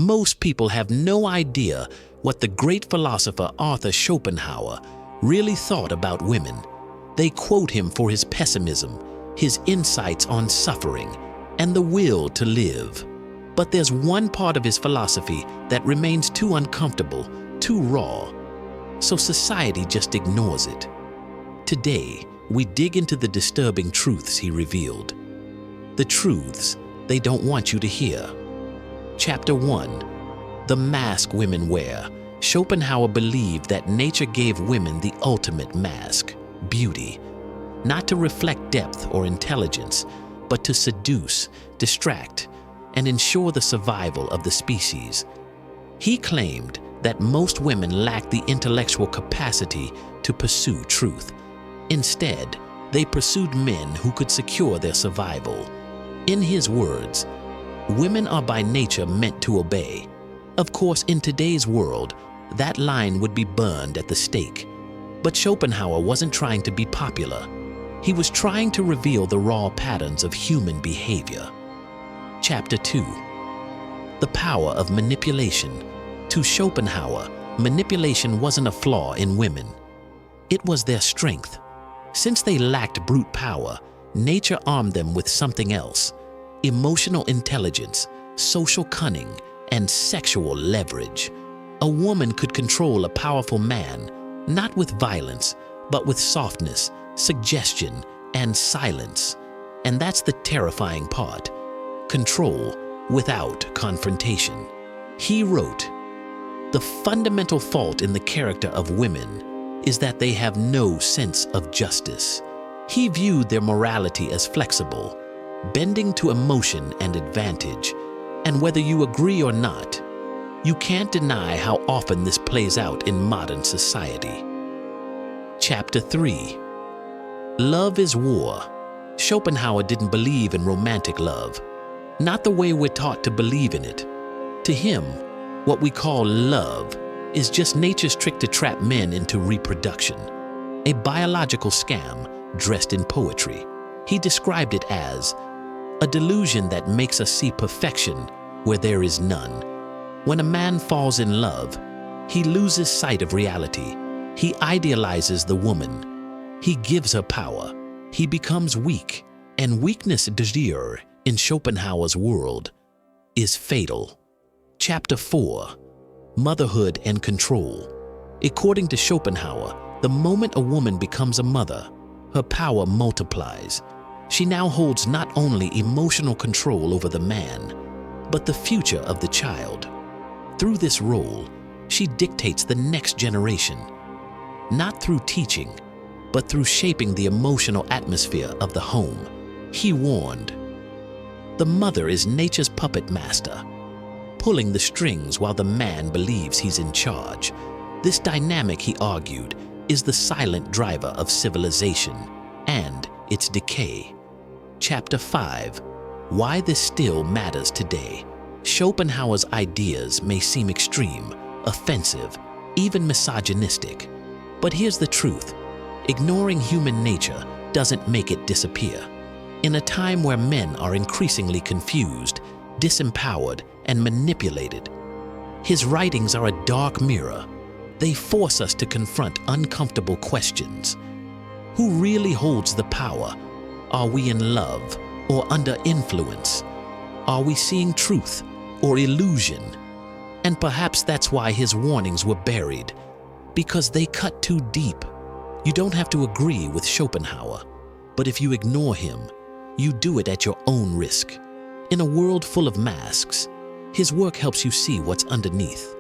Most people have no idea what the great philosopher Arthur Schopenhauer really thought about women. They quote him for his pessimism, his insights on suffering, and the will to live. But there's one part of his philosophy that remains too uncomfortable, too raw, so society just ignores it. Today, we dig into the disturbing truths he revealed. The truths they don't want you to hear. Chapter 1. The Mask Women Wear. Schopenhauer believed that nature gave women the ultimate mask, beauty, not to reflect depth or intelligence, but to seduce, distract, and ensure the survival of the species. He claimed that most women lack the intellectual capacity to pursue truth. Instead, they pursued men who could secure their survival. In his words, women are by nature meant to obey. Of course, in today's world, that line would be burned at the stake. But Schopenhauer wasn't trying to be popular. He was trying to reveal the raw patterns of human behavior. Chapter 2. The Power of Manipulation. To Schopenhauer, manipulation wasn't a flaw in women. It was their strength. Since they lacked brute power, nature armed them with something else: emotional intelligence, social cunning, and sexual leverage. A woman could control a powerful man, not with violence, but with softness, suggestion, and silence. And that's the terrifying part: control without confrontation. He wrote, "The fundamental fault in the character of women is that they have no sense of justice." He viewed their morality as flexible, bending to emotion and advantage. And whether you agree or not, you can't deny how often this plays out in modern society. Chapter 3. Love is War. Schopenhauer didn't believe in romantic love, not the way we're taught to believe in it. To him, what we call love is just nature's trick to trap men into reproduction, a biological scam dressed in poetry. He described it as a delusion that makes us see perfection where there is none. When a man falls in love, he loses sight of reality. He idealizes the woman. He gives her power. He becomes weak, and weakness désir in Schopenhauer's world is fatal. Chapter 4. Motherhood and Control. According to Schopenhauer, the moment a woman becomes a mother, her power multiplies. She now holds not only emotional control over the man, but the future of the child. Through this role, she dictates the next generation, not through teaching, but through shaping the emotional atmosphere of the home. He warned, "The mother is nature's puppet master, pulling the strings while the man believes he's in charge." This dynamic, he argued, is the silent driver of civilization and its decay. Chapter 5. Why this still matters today. Schopenhauer's ideas may seem extreme, offensive, even misogynistic. But here's the truth: ignoring human nature doesn't make it disappear. In a time where men are increasingly confused, disempowered, and manipulated, his writings are a dark mirror. They force us to confront uncomfortable questions. Who really holds the power? Are we in love or under influence? Are we seeing truth or illusion? And perhaps that's why his warnings were buried, because they cut too deep. You don't have to agree with Schopenhauer, but if you ignore him, you do it at your own risk. In a world full of masks, his work helps you see what's underneath.